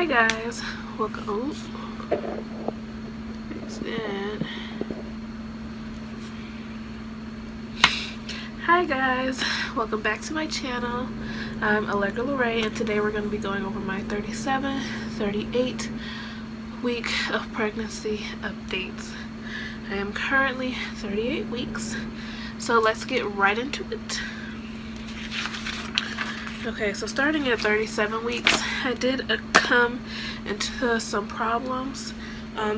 Hi guys, welcome. Fix that. Hi guys, welcome back to my channel. I'm Allegra Lorraine, and today we're going to be going over my 37, 38 week of pregnancy updates. I am currently 38 weeks, so let's get right into it. Okay, so starting at 37 weeks, I did come into some problems.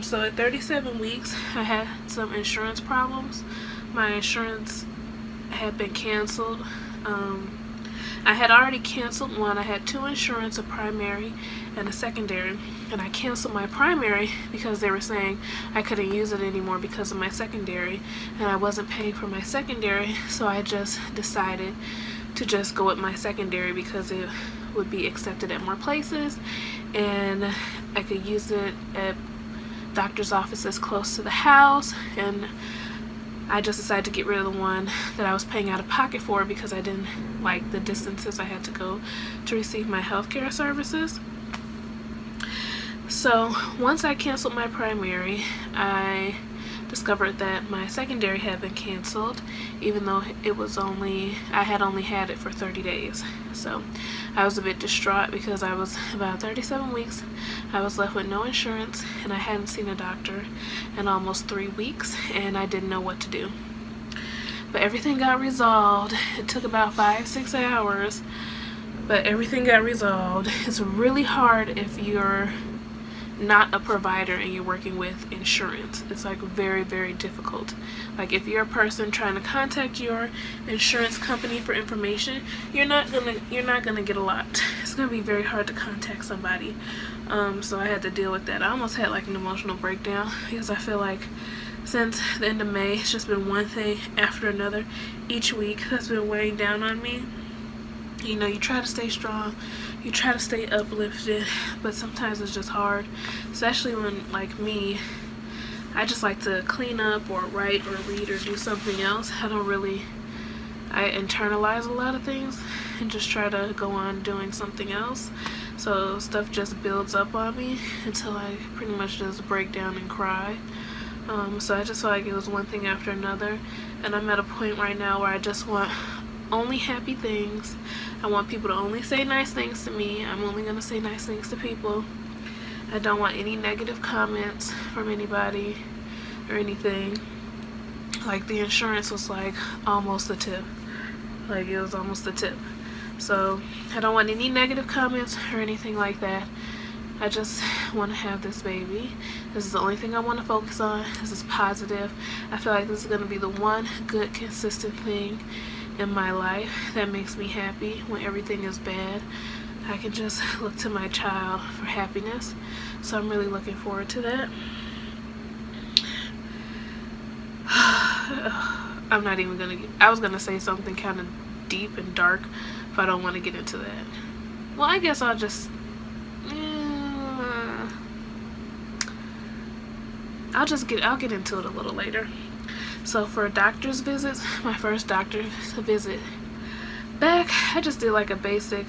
So at 37 weeks, I had some insurance problems. My insurance had been canceled. I had already canceled one. I had two insurance, a primary and a secondary, and I canceled my primary because they were saying I couldn't use it anymore because of my secondary, and I wasn't paying for my secondary, so I just decided to just go with my secondary because it would be accepted at more places and I could use it at doctor's offices close to the house. And I just decided to get rid of the one that I was paying out of pocket for because I didn't like the distances I had to go to receive my healthcare services. So once I canceled my primary, I discovered that my secondary had been canceled, even though I had only had it for 30 days. So I was a bit distraught because I was about 37 weeks. I was left with no insurance, and I hadn't seen a doctor in almost 3 weeks, and I didn't know what to do. But everything got resolved. It took about 5-6 hours, but everything got resolved. It's really hard if you're not a provider and you're working with insurance. It's like very, very difficult. Like if you're a person trying to contact your insurance company for information, you're not gonna get a lot. It's gonna be very hard to contact somebody. So I had to deal with that. I almost had like an emotional breakdown because I feel like since the end of May, it's just been one thing after another each week that's been weighing down on me. You know, you try to stay strong, you try to stay uplifted, but sometimes it's just hard, especially when, like me, I just like to clean up or write or read or do something else. I internalize a lot of things and just try to go on doing something else. So stuff just builds up on me until I pretty much just break down and cry. So I just feel like it was one thing after another, and I'm at a point right now where I just want only happy things. I want people to only say nice things to me. I'm only going to say nice things to people. I don't want any negative comments from anybody or anything. Like the insurance was like almost the tip. Like it was almost the tip. So I don't want any negative comments or anything like that. I just want to have this baby. This is the only thing I want to focus on. This is positive. I feel like this is going to be the one good consistent thing in my life that makes me happy. When everything is bad, I can just look to my child for happiness. So I'm really looking forward to that. I was gonna say something kind of deep and dark, but I don't want to get into that. Well, I guess I'll get into it a little later. So for doctor's visits, my first doctor's visit back, I just did like a basic,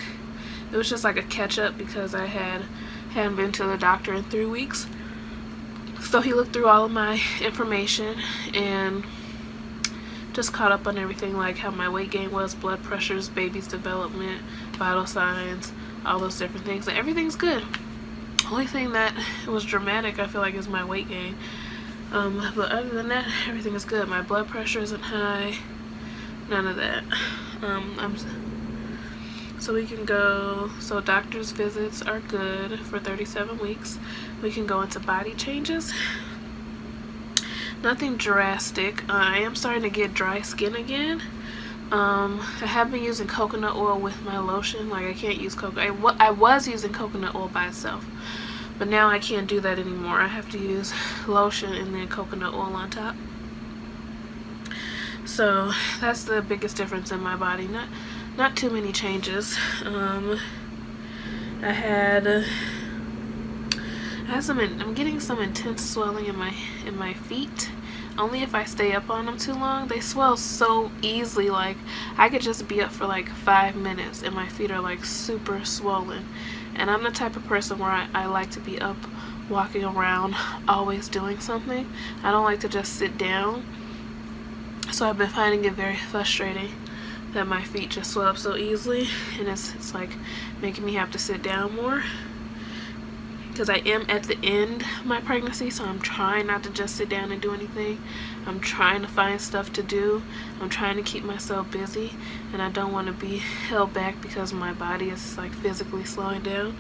it was just like a catch up because I hadn't been to the doctor in 3 weeks. So he looked through all of my information and just caught up on everything, like how my weight gain was, blood pressures, baby's development, vital signs, all those different things, and everything's good. Only thing that was dramatic, I feel like, is my weight gain. But other than that, everything is good. My blood pressure isn't high. None of that. So we can go. So doctor's visits are good for 37 weeks. We can go into body changes. Nothing drastic. I am starting to get dry skin again. I have been using coconut oil with my lotion. Like I can't use coconut. I was using coconut oil by itself, but now I can't do that anymore. I have to use lotion and then coconut oil on top. So that's the biggest difference in my body. Not too many changes. I'm getting some intense swelling in my feet. Only if I stay up on them too long. They swell so easily. Like I could just be up for like 5 minutes and my feet are like super swollen. And I'm the type of person where I like to be up walking around, always doing something. I don't like to just sit down. So I've been finding it very frustrating that my feet just swell up so easily, and it's like making me have to sit down more, because I am at the end of my pregnancy, so I'm trying not to just sit down and do anything. I'm trying to find stuff to do. I'm trying to keep myself busy, and I don't want to be held back because my body is like physically slowing down.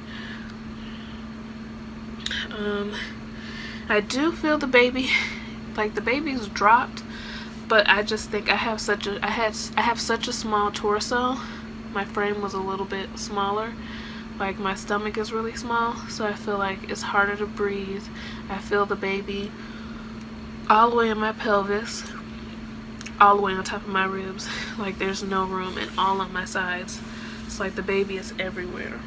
I do feel the baby, like the baby's dropped, but I just think I have such a small torso. My frame was a little bit smaller. Like my stomach is really small, so I feel like it's harder to breathe. I feel the baby all the way in my pelvis, all the way on top of my ribs. Like there's no room, and all on my sides. It's like the baby is everywhere.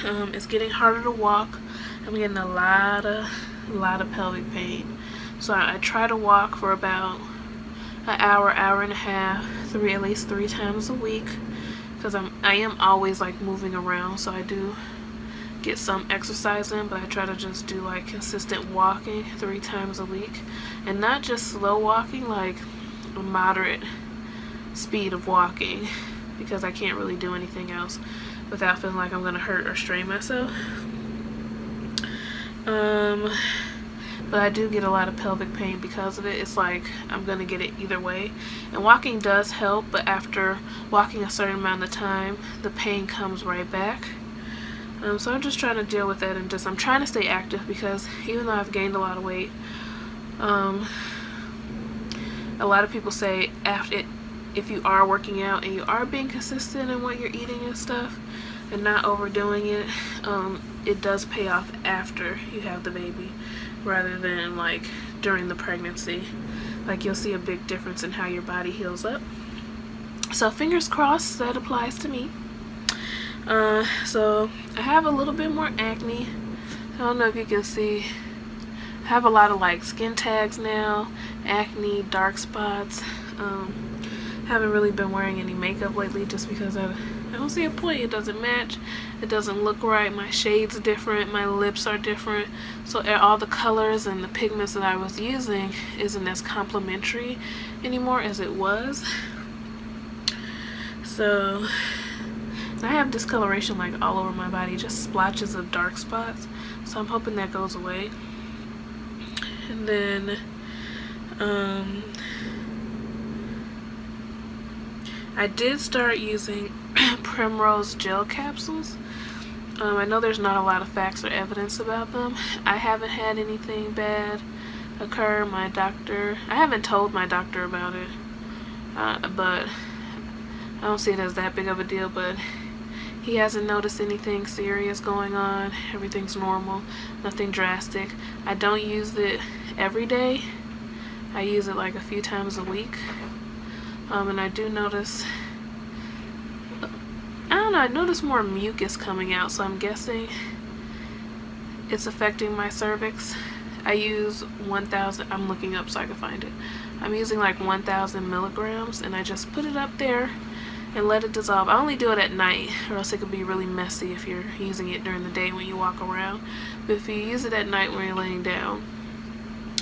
It's getting harder to walk. I'm getting a lot of pelvic pain. So I try to walk for about an hour and a half, at least three times a week, because I am always like moving around, so I do get some exercise in, but I try to just do like consistent walking 3 times a week, and not just slow walking, like a moderate speed of walking, because I can't really do anything else without feeling like I'm gonna hurt or strain myself. But I do get a lot of pelvic pain because of it. It's like I'm gonna get it either way, and walking does help, but after walking a certain amount of time, the pain comes right back. So I'm just trying to deal with that, and I'm trying to stay active, because even though I've gained a lot of weight, a lot of people say if you are working out and you are being consistent in what you're eating and stuff and not overdoing it, it does pay off after you have the baby, rather than like during the pregnancy. Like you'll see a big difference in how your body heals up. So fingers crossed that applies to me. So I have a little bit more acne. I don't know if you can see. I have a lot of like skin tags now, acne, dark spots. Haven't really been wearing any makeup lately just because I don't see a point. It doesn't match. It doesn't look right. My shade's different. My lips are different. So all the colors and the pigments that I was using isn't as complimentary anymore as it was. So I have discoloration like all over my body, just splotches of dark spots. So I'm hoping that goes away. And then I did start using Primrose gel capsules. I know there's not a lot of facts or evidence about them. I haven't had anything bad occur. I haven't told my doctor about it, but I don't see it as that big of a deal, but he hasn't noticed anything serious going on. Everything's normal, nothing drastic. I don't use it every day. I use it like a few times a week. And I do notice, I notice more mucus coming out, so I'm guessing it's affecting my cervix. I use 1,000, I'm looking up so I can find it. I'm using like 1,000 milligrams, and I just put it up there and let it dissolve. I only do it at night, or else it could be really messy if you're using it during the day when you walk around. But if you use it at night when you're laying down,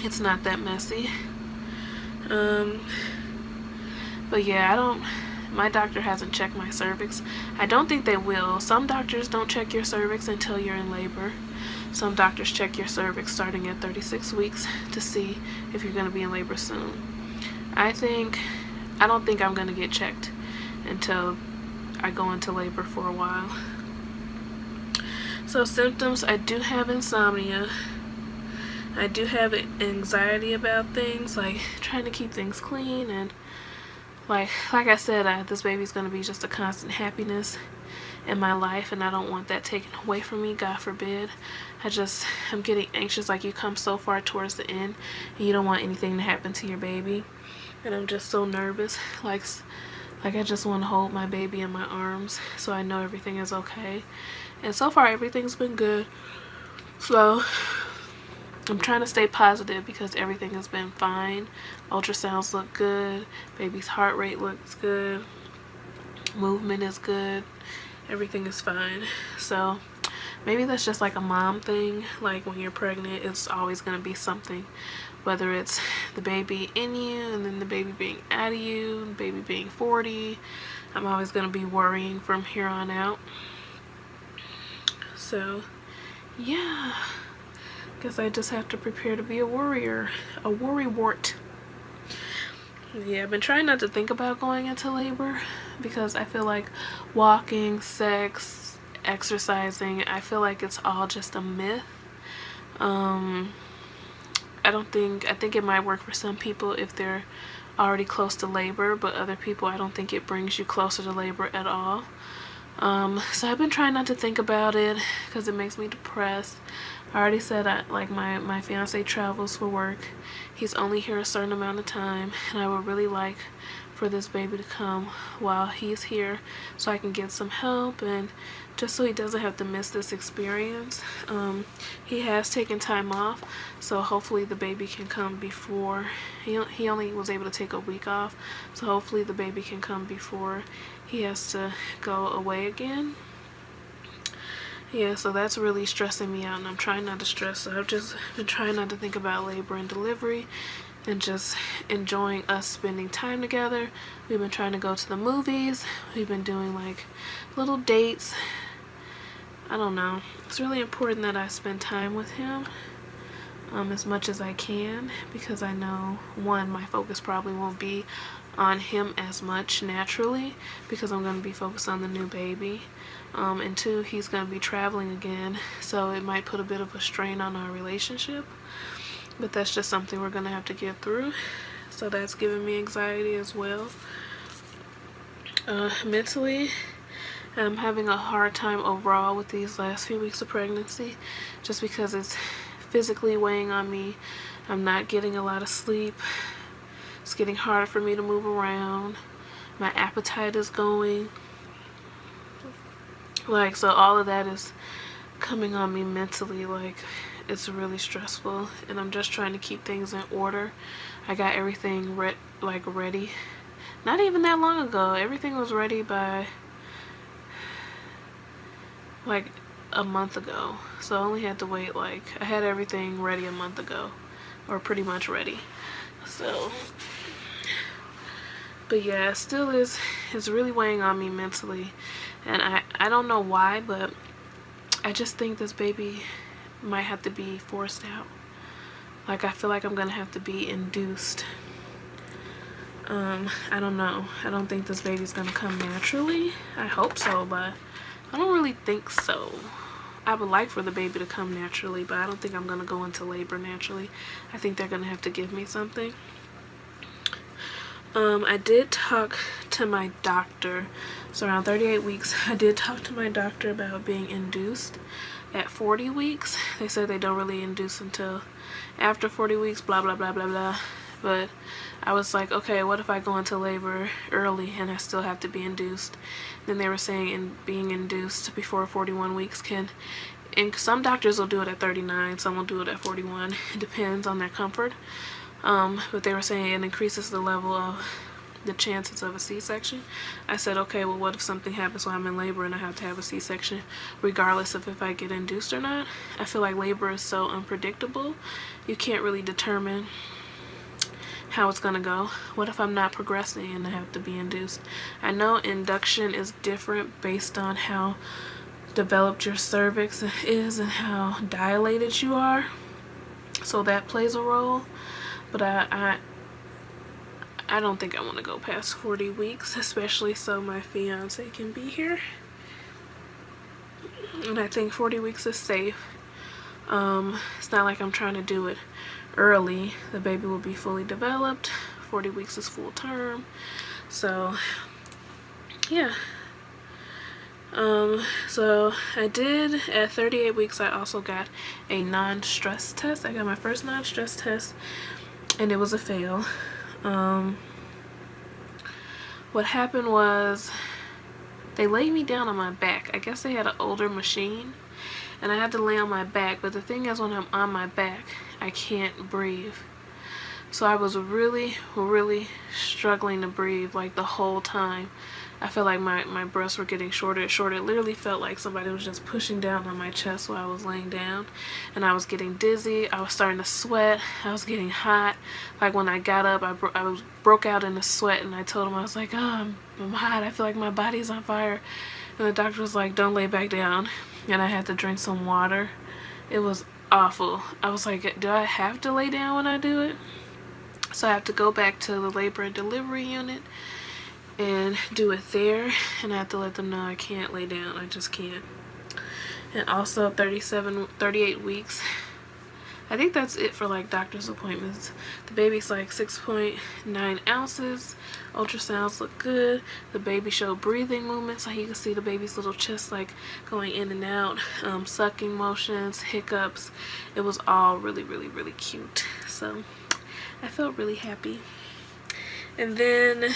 it's not that messy. But yeah, my doctor hasn't checked my cervix. I don't think they will. Some doctors don't check your cervix until you're in labor. Some doctors check your cervix starting at 36 weeks to see if you're going to be in labor soon. I don't think I'm going to get checked until I go into labor for a while. So symptoms, I do have insomnia. I do have anxiety about things, like trying to keep things clean, and like I said, this baby's going to be just a constant happiness in my life, and I don't want that taken away from me, God forbid. I'm getting anxious. Like, you come so far towards the end and you don't want anything to happen to your baby, and I'm just so nervous. Like I just want to hold my baby in my arms so I know everything is okay, and so far everything's been good. So I'm trying to stay positive because everything has been fine. Ultrasounds look good. Baby's heart rate looks good. Movement is good. everything is fine. So maybe that's just like a mom thing. Like when you're pregnant, it's always going to be something, whether it's the baby in you and then the baby being out of you, the baby being 40. I'm always going to be worrying from here on out. So yeah, guess I just have to prepare to be a warrior, a worrywart. Yeah, I've been trying not to think about going into labor because I feel like walking, sex, exercising, I feel like it's all just a myth. I think it might work for some people if they're already close to labor, but other people, I don't think it brings you closer to labor at all. So I've been trying not to think about it because it makes me depressed. I already said that, like, my fiance travels for work. He's only here a certain amount of time, and I would really like for this baby to come while he's here so I can get some help and just so he doesn't have to miss this experience. He has taken time off, so hopefully the baby can come before. He only was able to take a week off, so hopefully the baby can come before he has to go away again. Yeah, so that's really stressing me out, and I'm trying not to stress. So I've just been trying not to think about labor and delivery and just enjoying us spending time together. We've been trying to go to the movies. We've been doing like little dates. I don't know. It's really important that I spend time with him as much as I can, because I know, one, my focus probably won't be on him as much naturally because I'm going to be focused on the new baby. And two, he's going to be traveling again, so it might put a bit of a strain on our relationship, but that's just something we're going to have to get through. So that's giving me anxiety as well. Mentally, I'm having a hard time overall with these last few weeks of pregnancy just because it's physically weighing on me. I'm not getting a lot of sleep. It's getting harder for me to move around. My appetite is going. Like, so all of that is coming on me mentally. Like, it's really stressful, and I'm just trying to keep things in order. I got everything ready. Not even that long ago. Everything was ready by like a month ago. So I only had to wait, like, I had everything ready a month ago, or pretty much ready. So, but yeah, it still is, it's really weighing on me mentally. And I don't know why, but I just think this baby might have to be forced out. Like, I feel like I'm gonna have to be induced. I don't know. I don't think this baby's gonna come naturally. I hope so, but I don't really think so. I would like for the baby to come naturally, but I don't think I'm gonna go into labor naturally. I think they're gonna have to give me something. I did talk to my doctor. So around 38 weeks, I did talk to my doctor about being induced at 40 weeks. They said they don't really induce until after 40 weeks, blah, blah, blah, blah, blah. But I was like, okay, what if I go into labor early and I still have to be induced? Then they were saying being induced before 41 weeks can, and some doctors will do it at 39, some will do it at 41. It depends on their comfort. But they were saying it increases the level of the chances of a C-section. I said, okay, well, what if something happens while I'm in labor and I have to have a C-section regardless of if I get induced or not? I feel like labor is so unpredictable. You can't really determine how it's gonna go. What if I'm not progressing and I have to be induced? I know induction is different based on how developed your cervix is and how dilated you are, so that plays a role. But I don't think I want to go past 40 weeks, especially so my fiance can be here. And I think 40 weeks is safe. It's not like I'm trying to do it early. The baby will be fully developed. 40 weeks is full term. So yeah. So I did, at 38 weeks, I also got a non-stress test. I got my first non-stress test, and it was a fail. What happened was they laid me down on my back. I guess they had an older machine, and I had to lay on my back. But the thing is, when I'm on my back, I can't breathe. So I was really, really struggling to breathe, like, the whole time. I feel like my breasts were getting shorter and shorter. It literally felt like somebody was just pushing down on my chest while I was laying down. And I was getting dizzy. I was starting to sweat. I was getting hot. Like when I got up, I broke out in a sweat, and I told him, I was like, oh, I'm hot. I feel like my body's on fire. And the doctor was like, don't lay back down. And I had to drink some water. It was awful. I was like, do I have to lay down when I do it? So I have to go back to the labor and delivery unit and do it there, and I have to let them know I can't lay down. I just can't. And also 38 weeks. I think that's it for like doctor's appointments. The baby's like 6.9 ounces. Ultrasounds look good. The baby showed breathing movements, like you can see the baby's little chest like going in and out, sucking motions, hiccups. It was all really, really, really cute. So I felt really happy. And then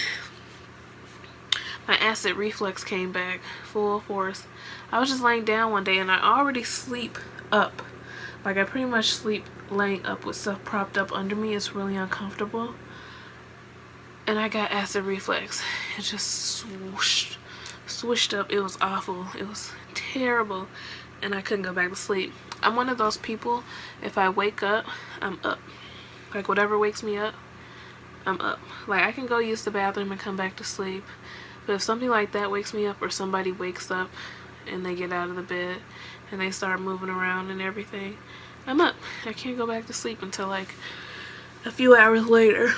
my acid reflux came back full force. I was just laying down one day, and I already sleep up. Like I pretty much sleep laying up with stuff propped up under me. It's really uncomfortable. And I got acid reflux. It just swooshed up. It was awful. It was terrible. And I couldn't go back to sleep. I'm one of those people, if I wake up, I'm up. Like whatever wakes me up, I'm up. Like I can go use the bathroom and come back to sleep. But if something like that wakes me up, or somebody wakes up and they get out of the bed and they start moving around and everything, I'm up. I can't go back to sleep until like a few hours later.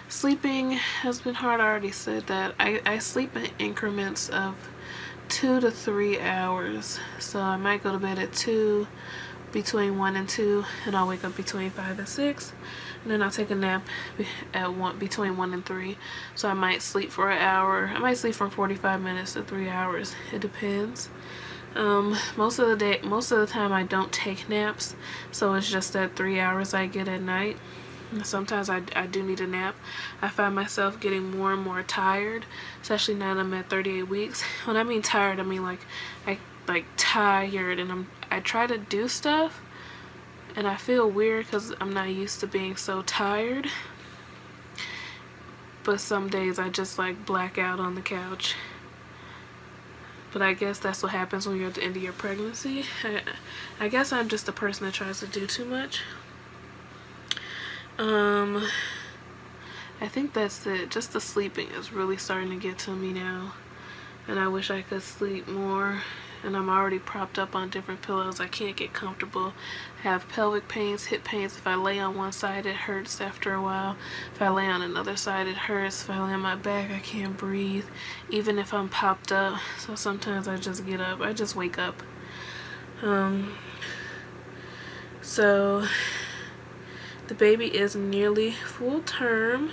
Sleeping has been hard. I already said that. I sleep in increments of 2 to 3 hours. So I might go to bed at 2, between 1 and 2, and I'll wake up between 5 and 6, and then I'll take a nap at between 1 and 3. So I might sleep for an hour. I might sleep from 45 minutes to 3 hours. It depends. Most of the time I don't take naps, so it's just that 3 hours I get at night. Sometimes I do need a nap. I find myself getting more and more tired, especially now that I'm at 38 weeks. When I mean tired, I mean like tired, and I try to do stuff, and I feel weird because I'm not used to being so tired. But some days I just like black out on the couch. But I guess that's what happens when you're at the end of your pregnancy. I guess I'm just a person that tries to do too much. I think that's it. Just the sleeping is really starting to get to me now. And I wish I could sleep more. And I'm already propped up on different pillows. I can't get comfortable. I have pelvic pains, hip pains. If I lay on one side, it hurts after a while. If I lay on another side, it hurts. If I lay on my back, I can't breathe, even if I'm popped up. So sometimes I just get up. I just wake up. So the baby is nearly full term.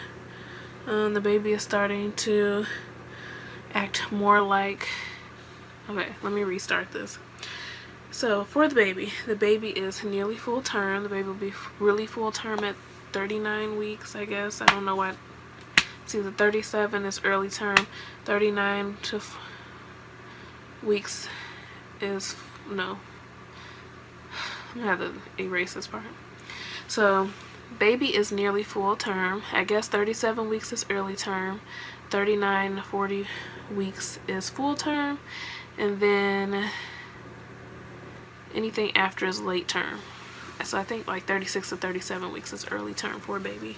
The baby is starting to act more like... Okay, let me restart this. So for the baby is nearly full term. The baby will be really full term at 39 weeks, I guess. I don't know what. It's either 37 is early term, 39 weeks is, no. I'm gonna have to erase this part. So baby is nearly full term. I guess 37 weeks is early term, 39 to 40 weeks is full term, and then anything after is late term. So I think like 36 to 37 weeks is early term for a baby.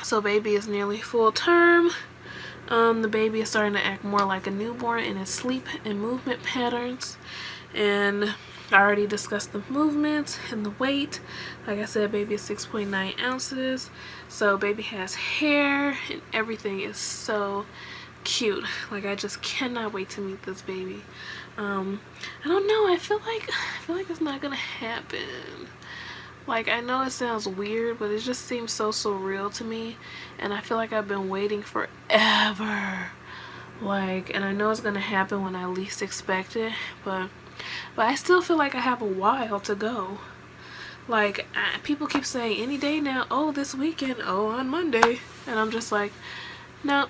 So baby is nearly full term. The baby is starting to act more like a newborn in his sleep and movement patterns. And I already discussed the movements and the weight. Like I said, baby is 6.9 ounces. So baby has hair and everything is so cute. Like I just cannot wait to meet this baby. I don't know, I feel like it's not gonna happen. Like, I know it sounds weird, but it just seems so surreal to me, and I feel like I've been waiting forever. Like, and I know it's gonna happen when I least expect it, but I still feel like I have a while to go. Like, people keep saying any day now, oh, this weekend, oh, on Monday, and I'm just like, no,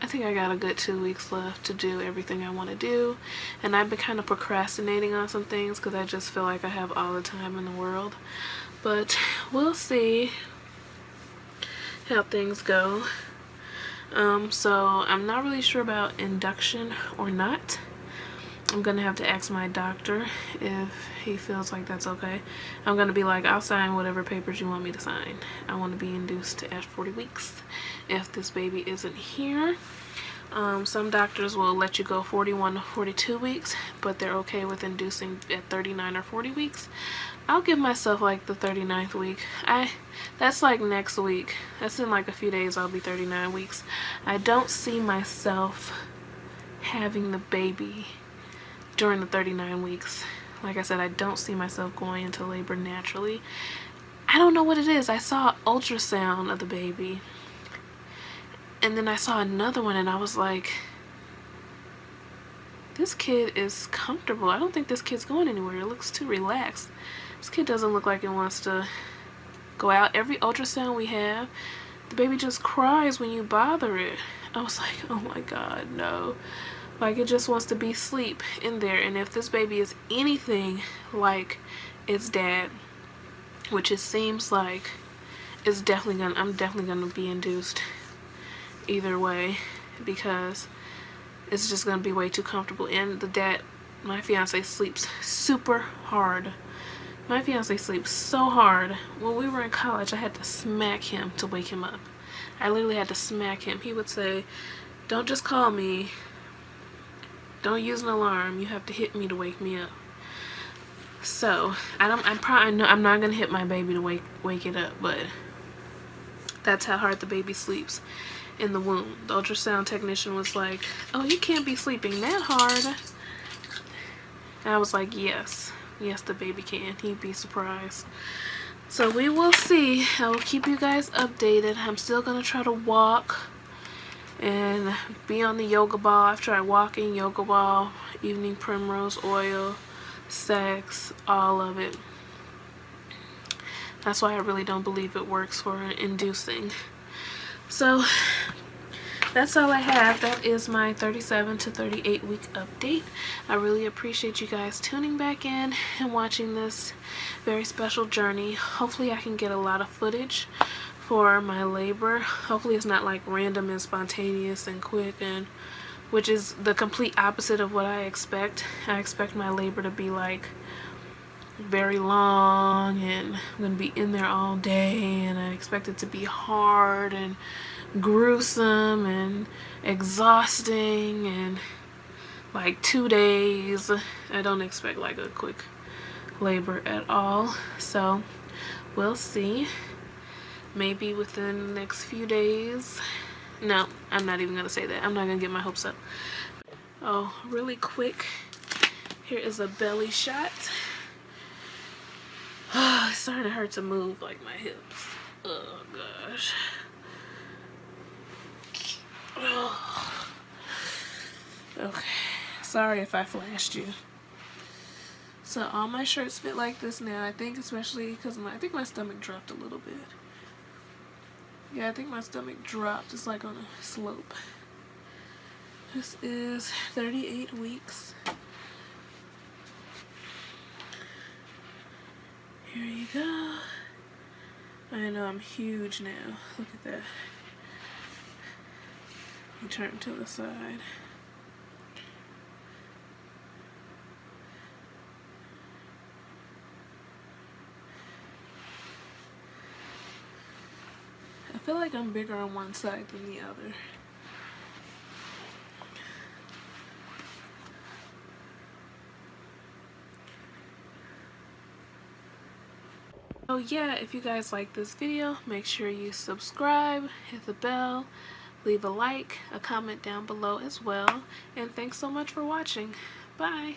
I think I got a good 2 weeks left to do everything I want to do. And I've been kind of procrastinating on some things because I just feel like I have all the time in the world. But we'll see how things go. So I'm not really sure about induction or not. I'm gonna have to ask my doctor if he feels like that's okay. I'm gonna be like, I'll sign whatever papers you want me to sign. I want to be induced at 40 weeks if this baby isn't here. Some doctors will let you go 41 to 42 weeks, but they're okay with inducing at 39 or 40 weeks. I'll give myself like the 39th week. That's like next week. That's in like a few days. I'll be 39 weeks. I don't see myself having the baby during the 39 weeks. Like I said, I don't see myself going into labor naturally. I don't know what it is. I saw an ultrasound of the baby, and then I saw another one, and I was like, this kid is comfortable. I don't think this kid's going anywhere. It looks too relaxed. This kid doesn't look like it wants to go out. Every ultrasound we have, the baby just cries when you bother it. I was like, oh my God, no. Like, it just wants to be asleep in there. And if this baby is anything like its dad, which it seems like, I'm definitely gonna be induced either way, because it's just gonna be way too comfortable. And the dad, my fiance, sleeps super hard. My fiance sleeps so hard. When we were in college, I had to smack him to wake him up. I literally had to smack him. He would say, don't just call me. Don't use an alarm. You have to hit me to wake me up. So I'm not gonna hit my baby to wake it up, but that's how hard the baby sleeps in the womb. The ultrasound technician was like, oh, you can't be sleeping that hard. And I was like, yes, the baby can. He'd be surprised. So we will see. I will keep you guys updated. I'm still gonna try to walk and be on the yoga ball. I've tried walking, yoga ball, evening primrose oil, sex, all of it. That's why I really don't believe it works for inducing. So that's all I have. That is my 37 to 38 week update. I really appreciate you guys tuning back in and watching this very special journey. Hopefully I can get a lot of footage for my labor. Hopefully it's not like random and spontaneous and quick, and which is the complete opposite of what I expect. I expect my labor to be like very long, and I'm gonna be in there all day, and I expect it to be hard and gruesome and exhausting and like 2 days. I don't expect like a quick labor at all. So we'll see. Maybe within the next few days. No, I'm not even gonna say that. I'm not gonna get my hopes up. Oh, really quick, here is a belly shot. Oh, it's starting to hurt to move, like my hips. Oh gosh. Oh. Okay, sorry if I flashed you. So all my shirts fit like this now. I think especially because I think my stomach dropped a little bit. Yeah, I think my stomach dropped. It's like on a slope. This is 38 weeks. Here you go. I know I'm huge now. Look at that. You turn to the side. I feel like I'm bigger on one side than the other. Oh yeah, if you guys like this video, make sure you subscribe, hit the bell, leave a like, a comment down below as well, and thanks so much for watching. Bye!